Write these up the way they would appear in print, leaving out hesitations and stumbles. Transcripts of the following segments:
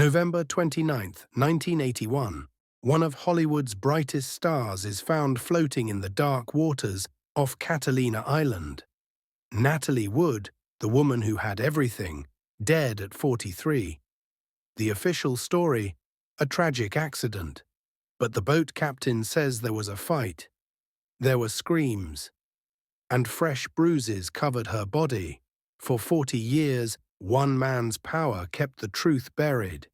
November 29, 1981, one of Hollywood's brightest stars is found floating in the dark waters off Catalina Island. Natalie Wood, the woman who had everything, dead at 43. The official story, a tragic accident. But the boat captain says there was a fight. There were screams. And fresh bruises covered her body. For 40 years, one man's power kept the truth buried.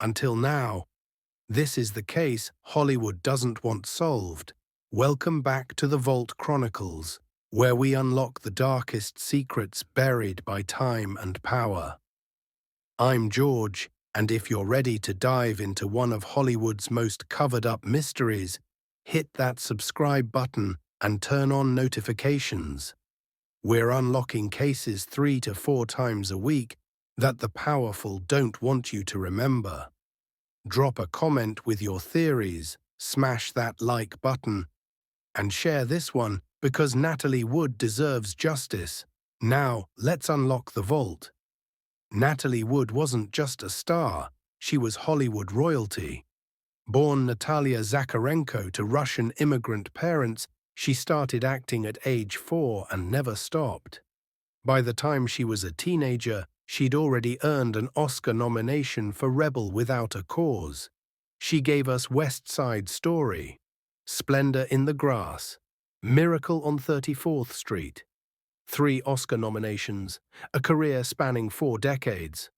Until now, this is the case Hollywood doesn't want solved. Welcome back to the Vault Chronicles, where we unlock the darkest secrets buried by time and power. I'm George, and if you're ready to dive into one of Hollywood's most covered-up mysteries, hit that subscribe button and turn on notifications. We're unlocking cases 3 to 4 times a week that the powerful don't want you to remember. Drop a comment with your theories, smash that like button, and share this one because Natalie Wood deserves justice. Now, let's unlock the vault. Natalie Wood wasn't just a star, she was Hollywood royalty. Born Natalia Zakharenko to Russian immigrant parents, she started acting at age 4 and never stopped. By the time she was a teenager, she'd already earned an Oscar nomination for Rebel Without a Cause. She gave us West Side Story, Splendor in the Grass, Miracle on 34th Street. 3 Oscar nominations, a career spanning 4 decades.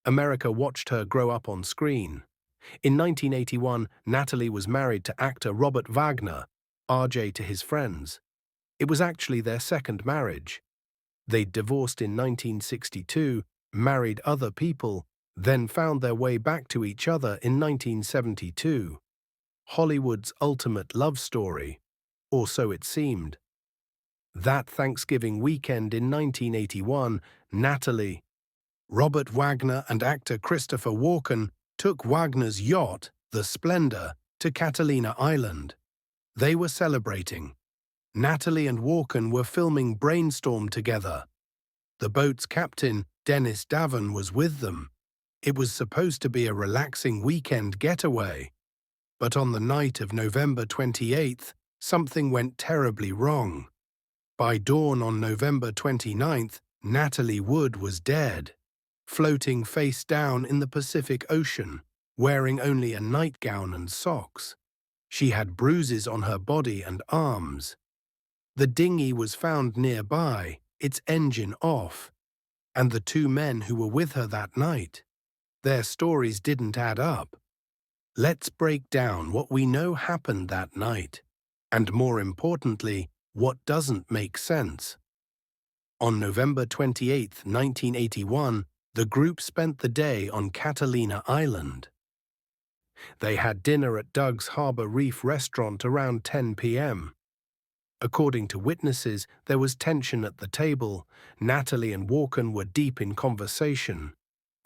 America watched her grow up on screen. In 1981, Natalie was married to actor Robert Wagner, RJ to his friends. It was actually their second marriage. They'd divorced in 1962, married other people, then found their way back to each other in 1972. Hollywood's ultimate love story, or so it seemed. That Thanksgiving weekend in 1981, Natalie, Robert Wagner and actor Christopher Walken took Wagner's yacht, the Splendor, to Catalina Island. They were celebrating. Natalie and Walken were filming Brainstorm together. The boat's captain, Dennis Davon, was with them. It was supposed to be a relaxing weekend getaway. But on the night of November 28th, something went terribly wrong. By dawn on November 29th, Natalie Wood was dead, floating face down in the Pacific Ocean, wearing only a nightgown and socks. She had bruises on her body and arms. The dinghy was found nearby, its engine off, and the 2 men who were with her that night. Their stories didn't add up. Let's break down what we know happened that night, and more importantly, what doesn't make sense. On November 28, 1981, the group spent the day on Catalina Island. They had dinner at Doug's Harbor Reef restaurant around 10 p.m. According to witnesses, there was tension at the table. Natalie and Walken were deep in conversation.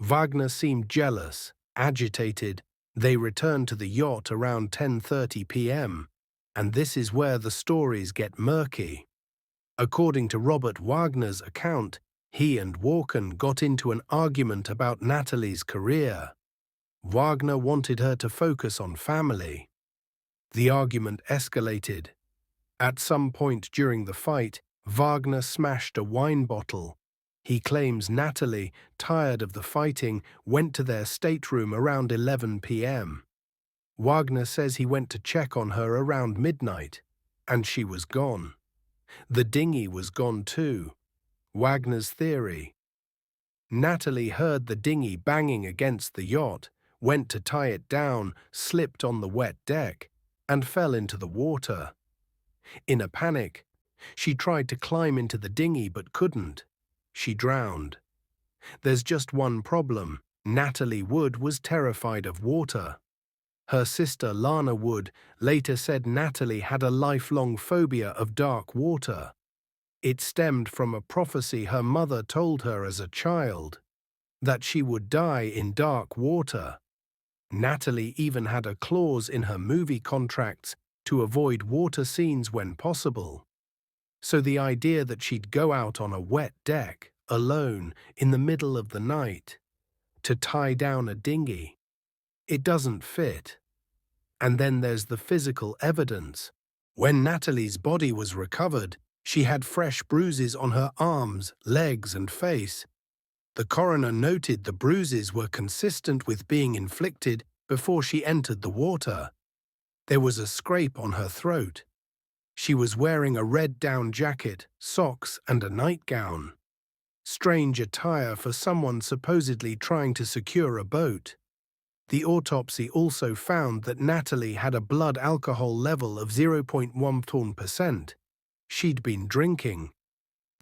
Wagner seemed jealous, agitated. They returned to the yacht around 10:30 p.m. And this is where the stories get murky. According to Robert Wagner's account, he and Walken got into an argument about Natalie's career. Wagner wanted her to focus on family. The argument escalated. At some point during the fight, Wagner smashed a wine bottle. He claims Natalie, tired of the fighting, went to their stateroom around 11 p.m. Wagner says he went to check on her around midnight, and she was gone. The dinghy was gone too. Wagner's theory. Natalie heard the dinghy banging against the yacht, went to tie it down, slipped on the wet deck, and fell into the water. In a panic, she tried to climb into the dinghy but couldn't. She drowned. There's just one problem. Natalie Wood was terrified of water. Her sister Lana Wood later said Natalie had a lifelong phobia of dark water. It stemmed from a prophecy her mother told her as a child, that she would die in dark water. Natalie even had a clause in her movie contracts to avoid water scenes when possible. So the idea that she'd go out on a wet deck, alone, in the middle of the night, to tie down a dinghy. It doesn't fit. And then there's the physical evidence. When Natalie's body was recovered, she had fresh bruises on her arms, legs, and face. The coroner noted the bruises were consistent with being inflicted before she entered the water. There was a scrape on her throat. She was wearing a red down jacket, socks, and a nightgown. Strange attire for someone supposedly trying to secure a boat. The autopsy also found that Natalie had a blood alcohol level of 0.1%. She'd been drinking.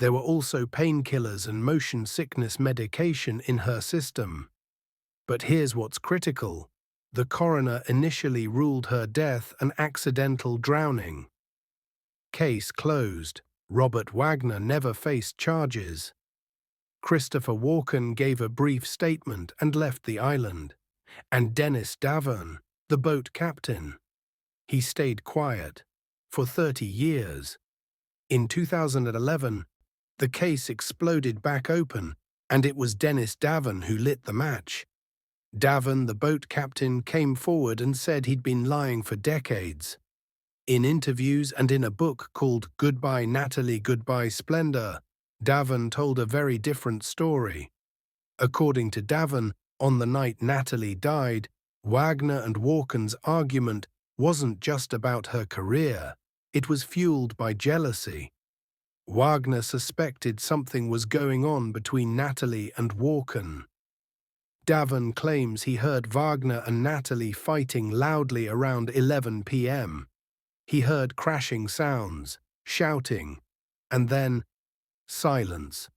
There were also painkillers and motion sickness medication in her system. But here's what's critical. The coroner initially ruled her death an accidental drowning. Case closed. Robert Wagner never faced charges. Christopher Walken gave a brief statement and left the island. And Dennis Davern, the boat captain, he stayed quiet for 30 years. In 2011, the case exploded back open, and it was Dennis Davern who lit the match. Davern, the boat captain, came forward and said he'd been lying for decades. In interviews and in a book called Goodbye Natalie, Goodbye Splendor, Davern told a very different story. According to Davern, on the night Natalie died, Wagner and Walken's argument wasn't just about her career, it was fueled by jealousy. Wagner suspected something was going on between Natalie and Walken. Davern claims he heard Wagner and Natalie fighting loudly around 11 p.m. He heard crashing sounds, shouting, and then silence.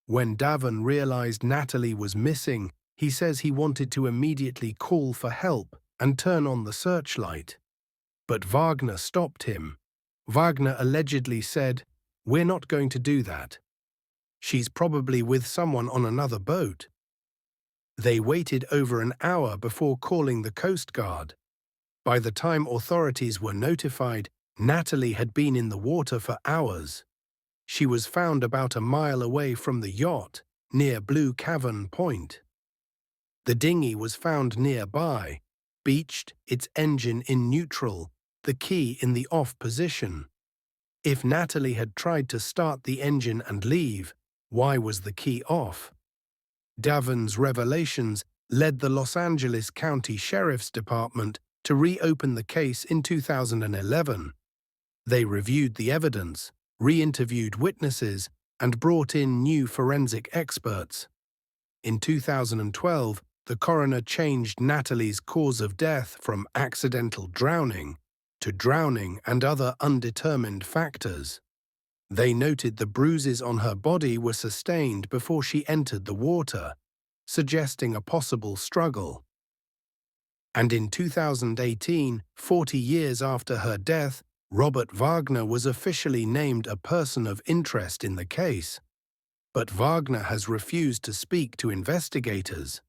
When Davern realized Natalie was missing, he says he wanted to immediately call for help and turn on the searchlight. But Wagner stopped him. Wagner allegedly said, "We're not going to do that. She's probably with someone on another boat." They waited over an hour before calling the Coast Guard. By the time authorities were notified, Natalie had been in the water for hours. She was found about a mile away from the yacht, near Blue Cavern Point. The dinghy was found nearby, beached, its engine in neutral, the key in the off position. If Natalie had tried to start the engine and leave, why was the key off? Davern's revelations led the Los Angeles County Sheriff's Department to reopen the case in 2011. They reviewed the evidence, re-interviewed witnesses, and brought in new forensic experts. In 2012, the coroner changed Natalie's cause of death from accidental drowning to drowning and other undetermined factors. They noted the bruises on her body were sustained before she entered the water, suggesting a possible struggle. And in 2018, 40 years after her death, Robert Wagner was officially named a person of interest in the case. But Wagner has refused to speak to investigators.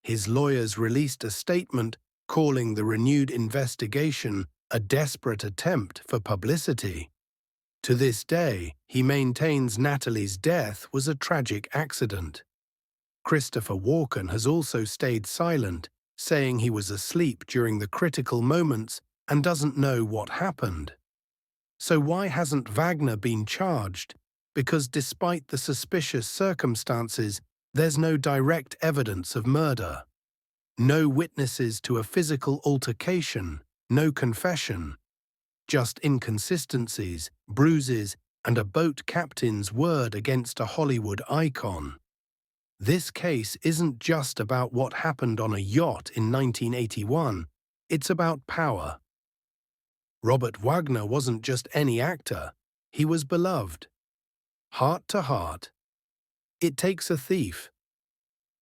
His lawyers released a statement calling the renewed investigation a desperate attempt for publicity. To this day, he maintains Natalie's death was a tragic accident. Christopher Walken has also stayed silent, saying he was asleep during the critical moments and doesn't know what happened. So why hasn't Wagner been charged? Because despite the suspicious circumstances, there's no direct evidence of murder. No witnesses to a physical altercation, no confession. Just inconsistencies, bruises, and a boat captain's word against a Hollywood icon. This case isn't just about what happened on a yacht in 1981, it's about power. Robert Wagner wasn't just any actor, he was beloved. Heart to heart. It takes a thief.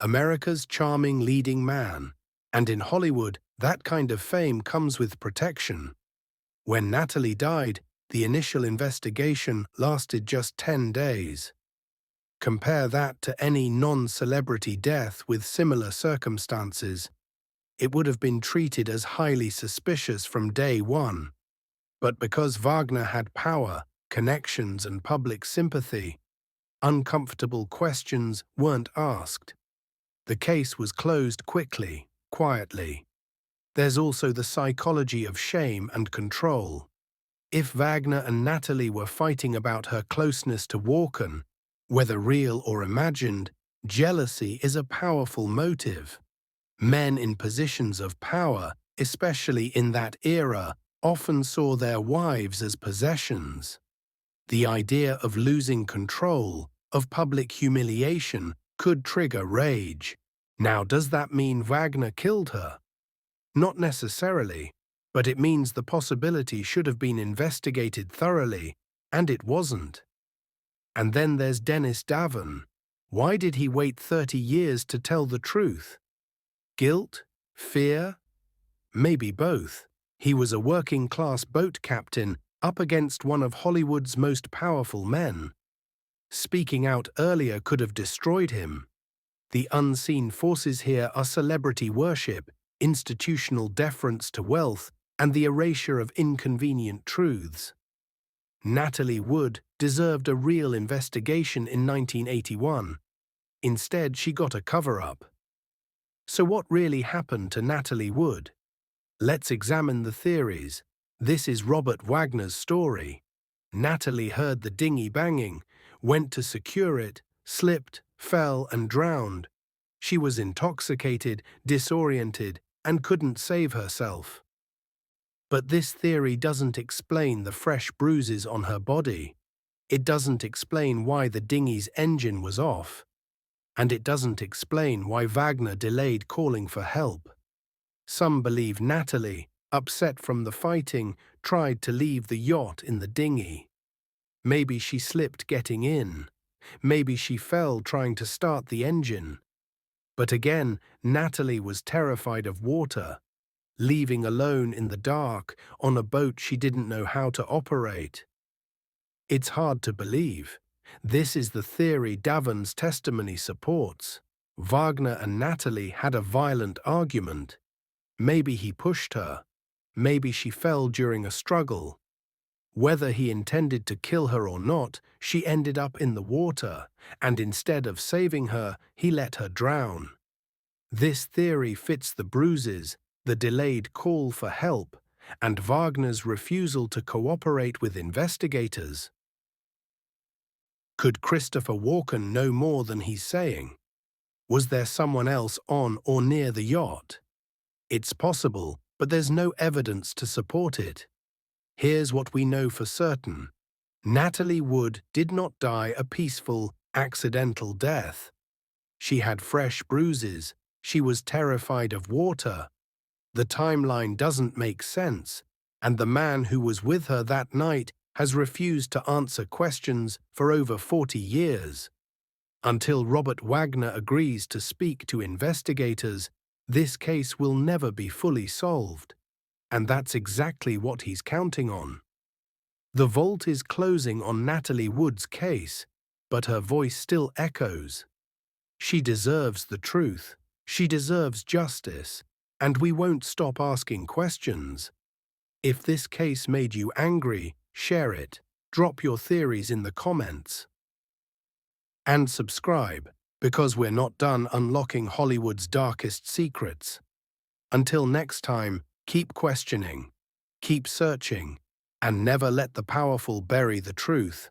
America's charming leading man, and in Hollywood, that kind of fame comes with protection. When Natalie died, the initial investigation lasted just 10 days. Compare that to any non-celebrity death with similar circumstances. It would have been treated as highly suspicious from day one. But because Wagner had power, connections, and public sympathy, uncomfortable questions weren't asked. The case was closed quickly, quietly. There's also the psychology of shame and control. If Wagner and Natalie were fighting about her closeness to Walken, whether real or imagined, jealousy is a powerful motive. Men in positions of power, especially in that era, often saw their wives as possessions. The idea of losing control, of public humiliation, could trigger rage. Now, does that mean Wagner killed her? Not necessarily, but it means the possibility should have been investigated thoroughly, and it wasn't. And then there's Dennis Davon. Why did he wait 30 years to tell the truth? Guilt? Fear? Maybe both. He was a working-class boat captain up against one of Hollywood's most powerful men. Speaking out earlier could have destroyed him. The unseen forces here are celebrity worship, institutional deference to wealth, and the erasure of inconvenient truths. Natalie Wood deserved a real investigation in 1981. Instead, she got a cover-up. So what really happened to Natalie Wood? Let's examine the theories. This is Robert Wagner's story. Natalie heard the dinghy banging, went to secure it, slipped, fell, and drowned. She was intoxicated, disoriented, and couldn't save herself. But this theory doesn't explain the fresh bruises on her body. It doesn't explain why the dinghy's engine was off. And it doesn't explain why Wagner delayed calling for help. Some believe Natalie, upset from the fighting, tried to leave the yacht in the dinghy. Maybe she slipped getting in. Maybe she fell trying to start the engine. But again, Natalie was terrified of water, leaving alone in the dark on a boat she didn't know how to operate. It's hard to believe. This is the theory Davon's testimony supports. Wagner and Natalie had a violent argument. Maybe he pushed her. Maybe she fell during a struggle. Whether he intended to kill her or not, she ended up in the water, and instead of saving her, he let her drown. This theory fits the bruises, the delayed call for help, and Wagner's refusal to cooperate with investigators. Could Christopher Walken know more than he's saying? Was there someone else on or near the yacht? It's possible, but there's no evidence to support it. Here's what we know for certain. Natalie Wood did not die a peaceful, accidental death. She had fresh bruises. She was terrified of water. The timeline doesn't make sense, and the man who was with her that night has refused to answer questions for over 40 years. Until Robert Wagner agrees to speak to investigators, this case will never be fully solved. And that's exactly what he's counting on. The vault is closing on Natalie Wood's case, but her voice still echoes. She deserves the truth. She deserves justice, and we won't stop asking questions. If this case made you angry, share it. Drop your theories in the comments. And subscribe, because we're not done unlocking Hollywood's darkest secrets. Until next time, keep questioning, keep searching, and never let the powerful bury the truth.